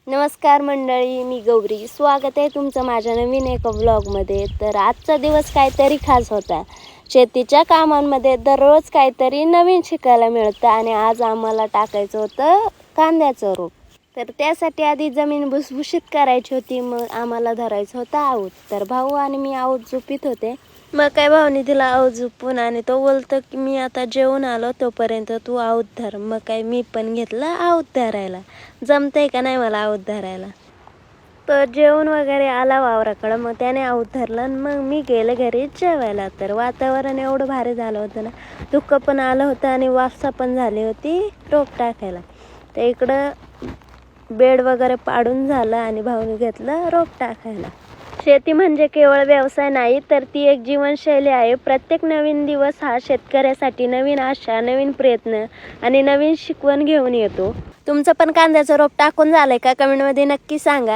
नमस्कार मंडळी, मी गौरी. स्वागत आहे तुमचं माझ्या नवीन एका व्लॉगमध्ये. तर आजचा दिवस काहीतरी खास होता. शेतीच्या कामांमध्ये दररोज काहीतरी नवीन शिकायला मिळतं आणि आज आम्हाला टाकायचं होतं कांद्याचं रोप. तर त्यासाठी आधी जमीन भुसभुशीत करायची होती. मग आम्हाला धरायचं होतं आऊत. तर भाऊ आणि मी आऊत झोपीत होते. मग काय भाऊनी दिला आऊत झोपून आणि तो बोलतो की मी आता जेवून आलो, तोपर्यंत तू आऊत धर. मग काय मी पण घेतलं आऊत धरायला. जमतंय का नाही मला आऊत धरायला. तर जेवण वगैरे आला वावराकडं, मग त्याने आऊत धरलं आणि मग मी गेले घरी जेवायला. तर वातावरण एवढं भारी झालं होतं ना, धुकं पण आलं होतं आणि वाफसा पण झाली होती रोप टाकायला. तर इकडं बेड वगैरे पाडून झालं आणि भाऊने घेतलं रोप टाकायला. शेती म्हणजे केवळ व्यवसाय नाही, तर ती एक जीवनशैली आहे. प्रत्येक नवीन दिवस हा शेतकऱ्यासाठी नवीन आशा, नवीन प्रयत्न आणि नवीन शिकवण घेऊन येतो. तुमचं पण कांद्याचं रोप टाकून झालंय का? कमेंटमध्ये नक्की सांगा.